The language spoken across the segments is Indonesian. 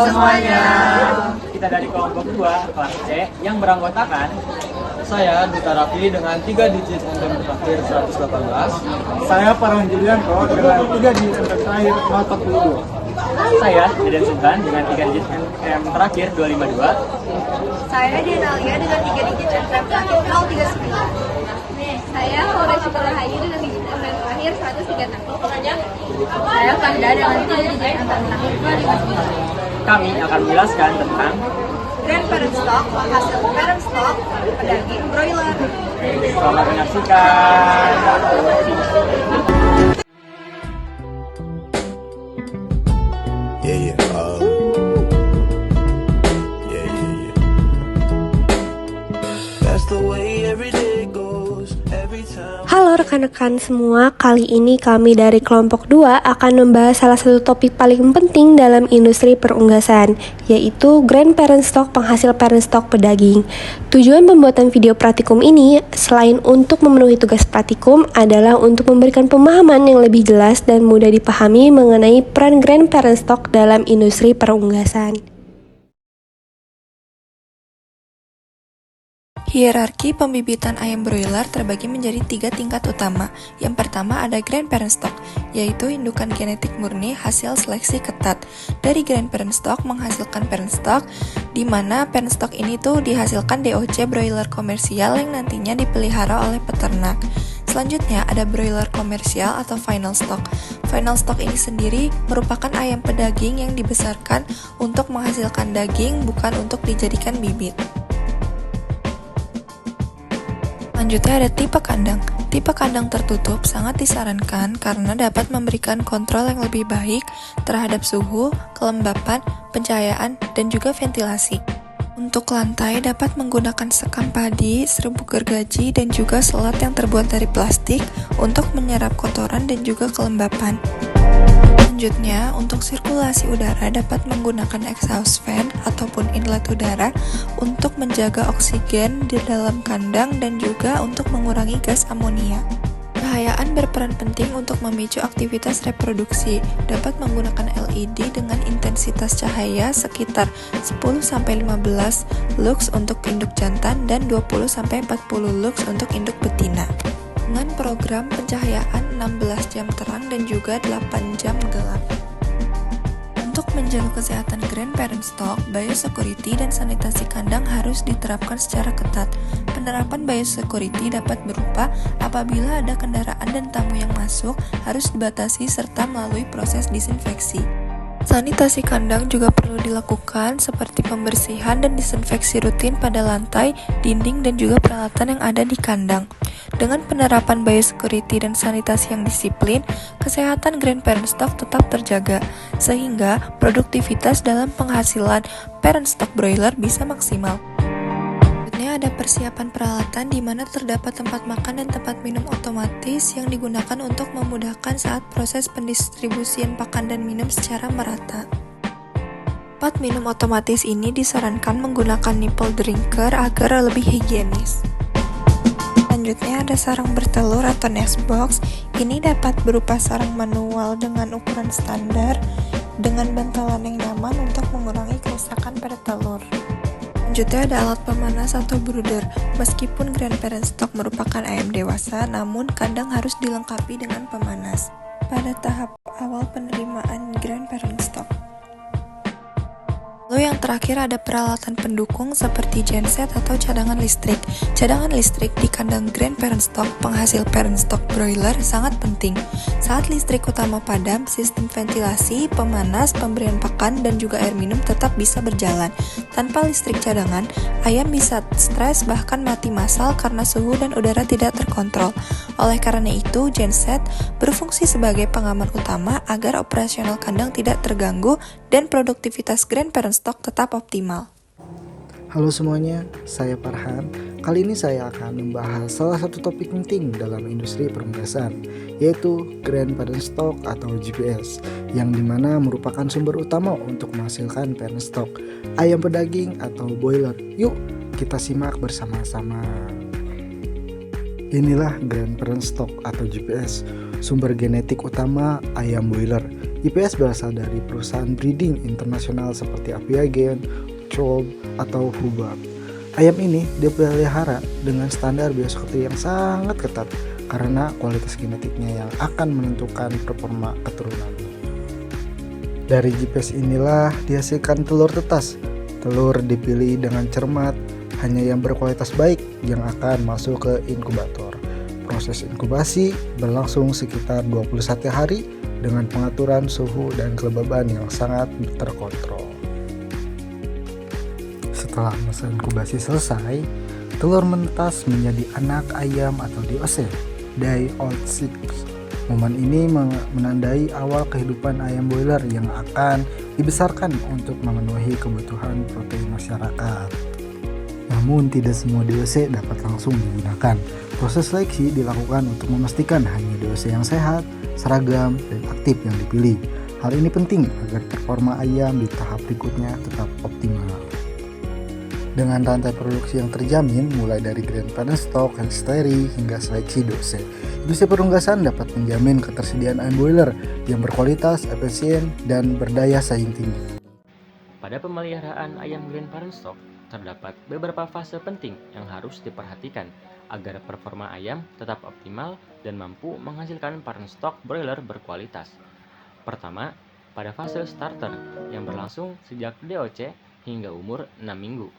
semuanya. Kita dari kelompok 2 kelas C yang beranggotakan Saya Duta Raffi dengan 3 digit NPM terakhir 118. Saya Farhan Julianto dengan 3 digit NPM terakhir 042. saya Eden Sultan dengan 3 digit NPM terakhir 252. Saya Denalia dengan 3 digit NPM terakhir 039. Saya Laura Rahayu dengan digit NPM terakhir 136. Saya Fanda dengan 3 digit NPM terakhir 259. Kami akan menjelaskan tentang Grand Parent Stock, hasil parent stock, pedaging, broiler. selamat menyaksikan. Yeah, yeah. Yeah, yeah, yeah. That's the way every day goes, every time. Halo rekan-rekan semua, kali ini kami dari kelompok 2 akan membahas salah satu topik paling penting dalam industri perunggasan, yaitu Grand Parent Stock, penghasil parent stock pedaging. Tujuan pembuatan video praktikum ini, selain untuk memenuhi tugas praktikum, adalah untuk memberikan pemahaman yang lebih jelas dan mudah dipahami mengenai peran Grand Parent Stock dalam industri perunggasan. Hierarki pembibitan ayam broiler terbagi menjadi 3 tingkat utama. Yang pertama ada Grand Parent Stock, yaitu indukan genetik murni hasil seleksi ketat. Dari Grand Parent Stock menghasilkan parent stock, di mana parent stock ini tuh dihasilkan DOC broiler komersial yang nantinya dipelihara oleh peternak. Selanjutnya ada broiler komersial atau final stock. Final stock ini sendiri merupakan ayam pedaging yang dibesarkan untuk menghasilkan daging, bukan untuk dijadikan bibit. Selanjutnya ada tipe kandang. Tipe kandang tertutup sangat disarankan karena dapat memberikan kontrol yang lebih baik terhadap suhu, kelembapan, pencahayaan, dan juga ventilasi. Untuk lantai dapat menggunakan sekam padi, serbuk gergaji, dan juga selat yang terbuat dari plastik untuk menyerap kotoran dan juga kelembapan. Selanjutnya, untuk sirkulasi udara dapat menggunakan exhaust fan ataupun inlet udara untuk menjaga oksigen di dalam kandang dan juga untuk mengurangi gas amonia. Cahayaan berperan penting untuk memicu aktivitas reproduksi. Dapat menggunakan LED dengan intensitas cahaya sekitar 10-15 lux untuk induk jantan dan 20-40 lux untuk induk betina. Dengan program pencahayaan 16 jam terang dan juga 8 jam gelap. Untuk menjaga kesehatan Grand Parent Stock, biosecurity dan sanitasi kandang harus diterapkan secara ketat. Penerapan biosecurity dapat berupa apabila ada kendaraan dan tamu yang masuk harus dibatasi serta melalui proses disinfeksi. Sanitasi kandang juga perlu dilakukan seperti pembersihan dan disinfeksi rutin pada lantai, dinding, dan juga peralatan yang ada di kandang. Dengan penerapan biosecurity dan sanitasi yang disiplin, kesehatan Grand Parent Stock tetap terjaga, sehingga produktivitas dalam penghasilan parent stock broiler bisa maksimal. Selanjutnya ada persiapan peralatan di mana terdapat tempat makan dan tempat minum otomatis yang digunakan untuk memudahkan saat proses pendistribusian pakan dan minum secara merata. Tempat minum otomatis ini disarankan menggunakan nipple drinker agar lebih higienis. Selanjutnya ada sarang bertelur atau nest box. Ini dapat berupa sarang manual dengan ukuran standar dengan bantalan yang nyaman untuk mengurangi kerusakan pada telur. Selanjutnya ada alat pemanas atau brooder. Meskipun Grand Parent Stock merupakan ayam dewasa, namun kandang harus dilengkapi dengan pemanas pada tahap awal penerimaan Grand Parent Stock. Lalu yang terakhir ada peralatan pendukung seperti genset atau cadangan listrik. Cadangan listrik di kandang Grand Parent Stock, penghasil parent stock broiler, sangat penting. Saat listrik utama padam, sistem ventilasi, pemanas, pemberian pakan, dan juga air minum tetap bisa berjalan. Tanpa listrik cadangan, ayam bisa stres bahkan mati massal karena suhu dan udara tidak terkontrol. Oleh karena itu, genset berfungsi sebagai pengaman utama agar operasional kandang tidak terganggu dan produktivitas Grand Parent Stock tetap optimal. Halo semuanya, saya Farhan. Kali ini saya akan membahas salah satu topik penting dalam industri perunggasan, yaitu Grand Parent Stock atau GPS, yang dimana merupakan sumber utama untuk menghasilkan parent stock, ayam pedaging atau broiler. Yuk, kita simak bersama-sama. Inilah Grand Parent Stock atau GPS, sumber genetik utama ayam broiler, JPS berasal dari perusahaan breeding internasional seperti Apiagen, Chow, atau Hubbard. Ayam ini dipelihara dengan standar biosecurity yang sangat ketat karena kualitas genetiknya yang akan menentukan performa keturunan. Dari JPS inilah dihasilkan telur tetas. Telur dipilih dengan cermat, hanya yang berkualitas baik yang akan masuk ke inkubator. Proses inkubasi berlangsung sekitar 21 hari dengan pengaturan suhu dan kelembaban yang sangat terkontrol. Setelah masa inkubasi selesai, telur menetas menjadi anak ayam atau DOC, Day Old Chicks. Momen ini menandai awal kehidupan ayam broiler yang akan dibesarkan untuk memenuhi kebutuhan protein masyarakat. Namun tidak semua DOC dapat langsung digunakan. Proses seleksi dilakukan untuk memastikan hanya DOC yang sehat, seragam, dan aktif yang dipilih. Hal ini penting agar performa ayam di tahap berikutnya tetap optimal. Dengan rantai produksi yang terjamin mulai dari grand parent stock, hasteri, hingga seleksi DOC, industri perunggasan dapat menjamin ketersediaan ayam broiler yang berkualitas, efisien, dan berdaya saing tinggi. Pada pemeliharaan ayam grand parent stock, terdapat beberapa fase penting yang harus diperhatikan agar performa ayam tetap optimal dan mampu menghasilkan parent stock broiler berkualitas. Pertama, pada fase starter yang berlangsung sejak DOC hingga umur 6 minggu.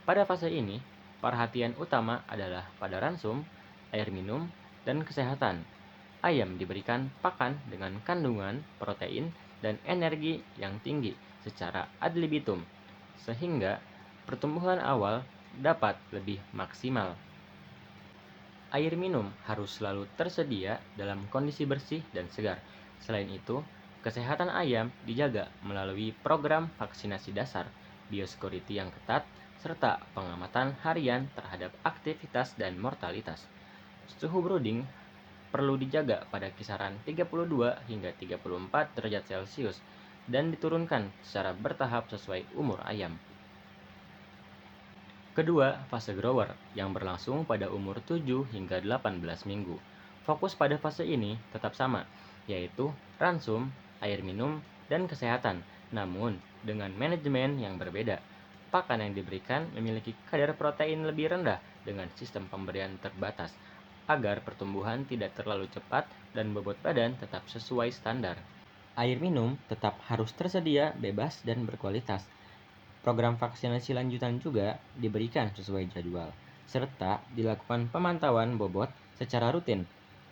Pada fase ini, perhatian utama adalah pada ransum, air minum, dan kesehatan. Ayam diberikan pakan dengan kandungan protein dan energi yang tinggi secara ad libitum, sehingga pertumbuhan awal dapat lebih maksimal. Air minum harus selalu tersedia dalam kondisi bersih dan segar. Selain itu, kesehatan ayam dijaga melalui program vaksinasi dasar, biosecurity yang ketat, serta pengamatan harian terhadap aktivitas dan mortalitas. Suhu brooding perlu dijaga pada kisaran 32 hingga 34 derajat Celcius dan diturunkan secara bertahap sesuai umur ayam. Kedua, fase grower yang berlangsung pada umur 7 hingga 18 minggu. Fokus pada fase ini tetap sama, yaitu ransum, air minum, dan kesehatan, namun dengan manajemen yang berbeda. Pakan yang diberikan memiliki kadar protein lebih rendah dengan sistem pemberian terbatas, agar pertumbuhan tidak terlalu cepat dan bobot badan tetap sesuai standar. Air minum tetap harus tersedia bebas dan berkualitas. Program vaksinasi lanjutan juga diberikan sesuai jadwal, serta dilakukan pemantauan bobot secara rutin.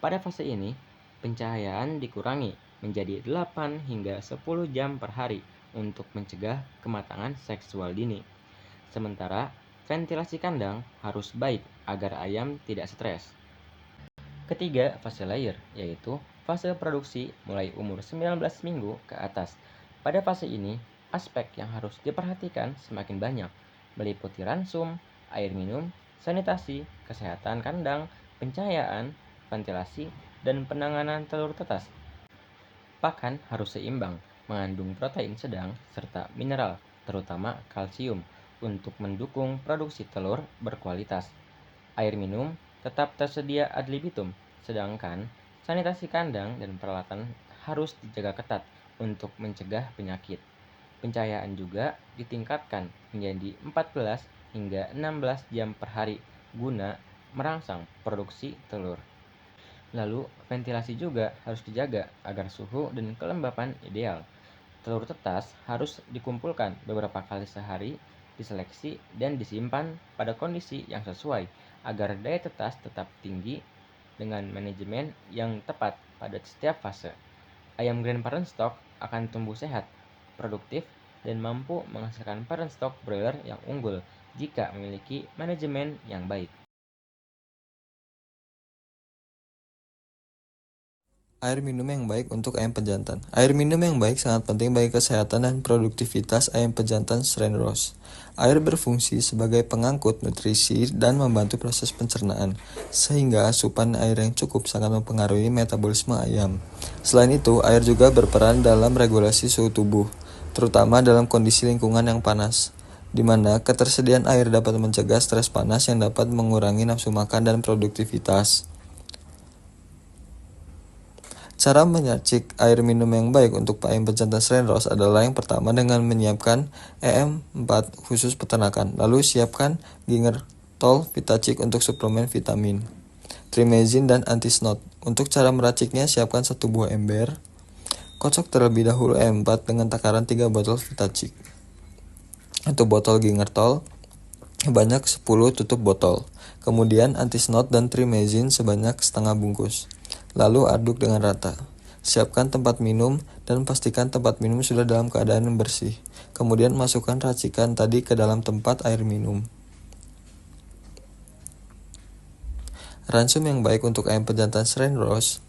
Pada fase ini, pencahayaan dikurangi menjadi 8 hingga 10 jam per hari untuk mencegah kematangan seksual dini. Sementara, ventilasi kandang harus baik agar ayam tidak stres. Ketiga, fase layer, yaitu fase produksi mulai umur 19 minggu ke atas. Pada fase ini, aspek yang harus diperhatikan semakin banyak, meliputi ransum, air minum, sanitasi, kesehatan kandang, pencahayaan, ventilasi, dan penanganan telur tetas. Pakan harus seimbang, mengandung protein sedang serta mineral, terutama kalsium, untuk mendukung produksi telur berkualitas. Air minum tetap tersedia ad libitum, sedangkan sanitasi kandang dan peralatan harus dijaga ketat untuk mencegah penyakit. Pencahayaan juga ditingkatkan menjadi 14 hingga 16 jam per hari guna merangsang produksi telur. Lalu, ventilasi juga harus dijaga agar suhu dan kelembapan ideal. Telur tetas harus dikumpulkan beberapa kali sehari, diseleksi dan disimpan pada kondisi yang sesuai agar daya tetas tetap tinggi dengan manajemen yang tepat pada setiap fase. Ayam grand parent stock akan tumbuh sehat, produktif, dan mampu menghasilkan parent stock broiler yang unggul jika memiliki manajemen yang baik. Air minum yang baik untuk ayam pejantan. Air minum yang baik sangat penting bagi kesehatan dan produktivitas ayam pejantan strain Ross. Air berfungsi sebagai pengangkut nutrisi dan membantu proses pencernaan, sehingga asupan air yang cukup sangat mempengaruhi metabolisme ayam. Selain itu, air juga berperan dalam regulasi suhu tubuh, terutama dalam kondisi lingkungan yang panas, di mana ketersediaan air dapat mencegah stres panas yang dapat mengurangi nafsu makan dan produktivitas. Cara menyacik air minum yang baik untuk ayam pejantan Srenros adalah yang pertama dengan menyiapkan EM4 khusus peternakan, lalu siapkan Gingertol Vitacik untuk suplemen vitamin, Trimezin dan Antisnot. Untuk cara meraciknya, siapkan 1 buah ember, kocok terlebih dahulu EM4 dengan takaran 3 botol Vitacik. Untuk botol Gingertol sebanyak 10 tutup botol, kemudian Antisnot dan Trimezin sebanyak setengah bungkus. Lalu aduk dengan rata. Siapkan tempat minum dan pastikan tempat minum sudah dalam keadaan yang bersih. Kemudian masukkan racikan tadi ke dalam tempat air minum. Ransum yang baik untuk ayam pejantan Srenros.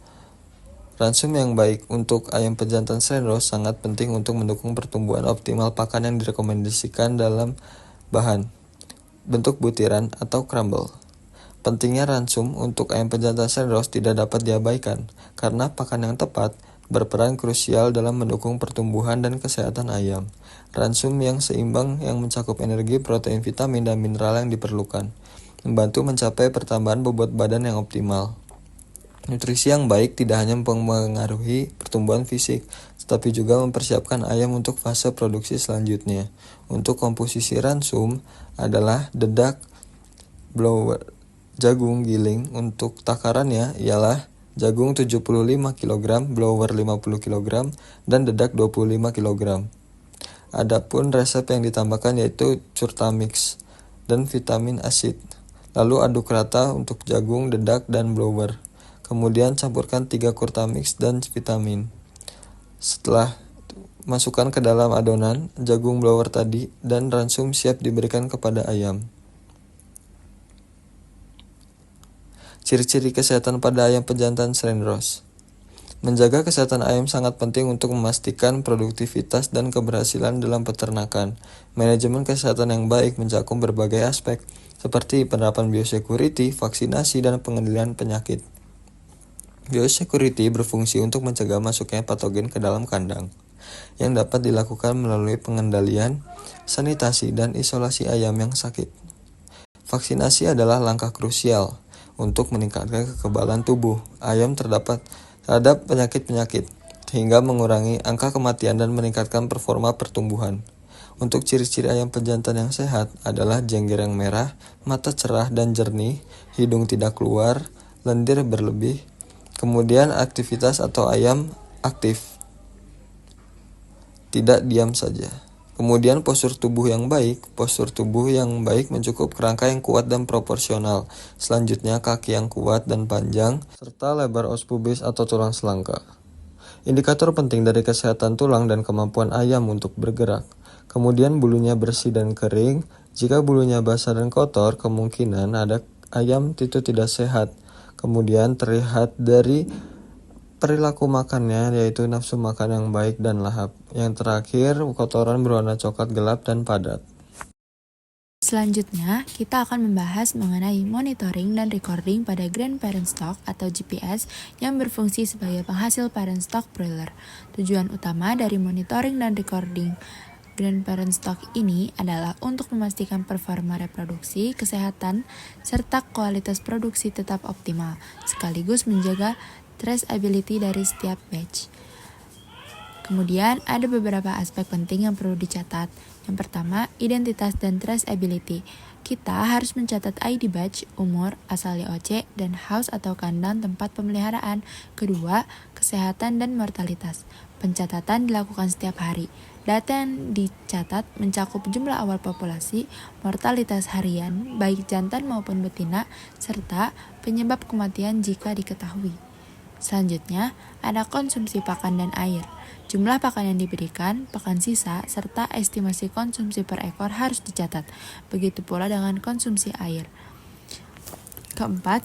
Ransum yang baik untuk ayam pejantan Srenros sangat penting untuk mendukung pertumbuhan optimal pakan yang direkomendasikan dalam bahan bentuk butiran atau crumble. Pentingnya ransum untuk ayam pejantan Srenros tidak dapat diabaikan, karena pakan yang tepat berperan krusial dalam mendukung pertumbuhan dan kesehatan ayam. Ransum yang seimbang yang mencakup energi, protein, vitamin, dan mineral yang diperlukan, membantu mencapai pertambahan bobot badan yang optimal. Nutrisi yang baik tidak hanya mempengaruhi pertumbuhan fisik, tetapi juga mempersiapkan ayam untuk fase produksi selanjutnya. Untuk komposisi ransum adalah dedak, blower, jagung giling. Untuk takarannya ialah jagung 75 kg, blower 50 kg, dan dedak 25 kg. Adapun resep yang ditambahkan yaitu Curtamix dan vitamin asid. Lalu aduk rata untuk jagung, dedak, dan blower. Kemudian campurkan 3 Curtamix dan vitamin. Setelah masukkan ke dalam adonan, jagung blower tadi dan ransum siap diberikan kepada ayam. Ciri-ciri kesehatan pada ayam pejantan Srenros. Menjaga kesehatan ayam sangat penting untuk memastikan produktivitas dan keberhasilan dalam peternakan. Manajemen kesehatan yang baik mencakup berbagai aspek, seperti penerapan biosecurity, vaksinasi, dan pengendalian penyakit. Biosecurity berfungsi untuk mencegah masuknya patogen ke dalam kandang, yang dapat dilakukan melalui pengendalian, sanitasi, dan isolasi ayam yang sakit. Vaksinasi adalah langkah krusial untuk meningkatkan kekebalan tubuh ayam terhadap penyakit-penyakit, sehingga mengurangi angka kematian dan meningkatkan performa pertumbuhan. Untuk ciri-ciri ayam pejantan yang sehat adalah jengger yang merah, mata cerah dan jernih, hidung tidak keluar, lendir berlebih, kemudian aktivitas atau ayam aktif, tidak diam saja. Kemudian postur tubuh yang baik. Postur tubuh yang baik mencakup kerangka yang kuat dan proporsional. Selanjutnya kaki yang kuat dan panjang, serta lebar os pubis atau tulang selangka. Indikator penting dari kesehatan tulang dan kemampuan ayam untuk bergerak. Kemudian bulunya bersih dan kering. Jika bulunya basah dan kotor, kemungkinan ada ayam itu tidak sehat. Kemudian terlihat dari perilaku makannya, yaitu nafsu makan yang baik dan lahap. Yang terakhir, kotoran berwarna coklat gelap dan padat. Selanjutnya, kita akan membahas mengenai monitoring dan recording pada Grand Parent Stock atau GPS yang berfungsi sebagai penghasil parent stock broiler. Tujuan utama dari monitoring dan recording Grand Parent Stock ini adalah untuk memastikan performa reproduksi, kesehatan, serta kualitas produksi tetap optimal, sekaligus menjaga traceability dari setiap batch. Kemudian ada beberapa aspek penting yang perlu dicatat. Yang pertama, identitas dan traceability. Kita harus mencatat ID batch, umur, asal IOC, dan house atau kandang tempat pemeliharaan. Kedua, kesehatan dan mortalitas. Pencatatan dilakukan setiap hari. Data yang dicatat mencakup jumlah awal populasi, mortalitas harian, baik jantan maupun betina, serta penyebab kematian jika diketahui. Selanjutnya, ada konsumsi pakan dan air. Jumlah pakan yang diberikan, pakan sisa, serta estimasi konsumsi per ekor harus dicatat. Begitu pula dengan konsumsi air. Keempat,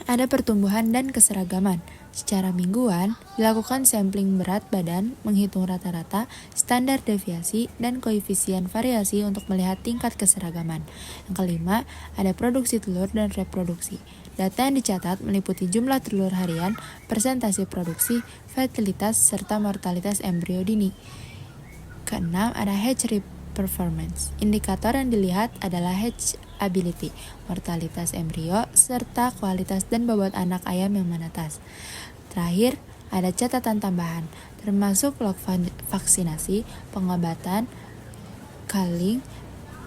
ada pertumbuhan dan keseragaman. Secara mingguan, dilakukan sampling berat badan, menghitung rata-rata, standar deviasi, dan koefisien variasi untuk melihat tingkat keseragaman. Yang kelima, ada produksi telur dan reproduksi. Data yang dicatat meliputi jumlah telur harian, persentase produksi, fertilitas, serta mortalitas embrio dini. Keenam, ada hatchery performance. Indikator yang dilihat adalah hatchability, mortalitas embrio, serta kualitas dan bobot anak ayam yang menetas. Terakhir, ada catatan tambahan, termasuk log vaksinasi, pengobatan, culling,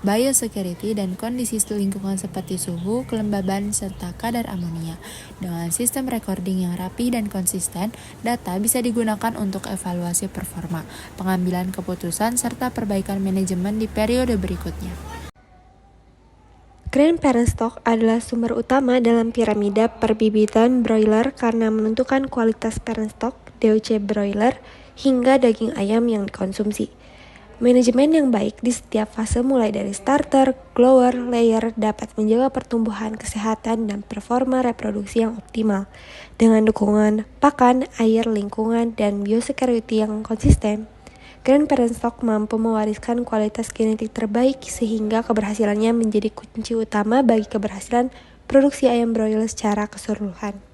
biosecurity, dan kondisi lingkungan seperti suhu, kelembaban, serta kadar amonia. Dengan sistem recording yang rapi dan konsisten, data bisa digunakan untuk evaluasi performa, pengambilan keputusan, serta perbaikan manajemen di periode berikutnya. Grain parent stock adalah sumber utama dalam piramida perbibitan broiler karena menentukan kualitas parent stock, DOC broiler, hingga daging ayam yang dikonsumsi. Manajemen yang baik di setiap fase mulai dari starter, grower, layer dapat menjaga pertumbuhan, kesehatan, dan performa reproduksi yang optimal. Dengan dukungan pakan, air, lingkungan, dan biosecurity yang konsisten, Grain parent stock mampu mewariskan kualitas genetik terbaik sehingga keberhasilannya menjadi kunci utama bagi keberhasilan produksi ayam broiler secara keseluruhan.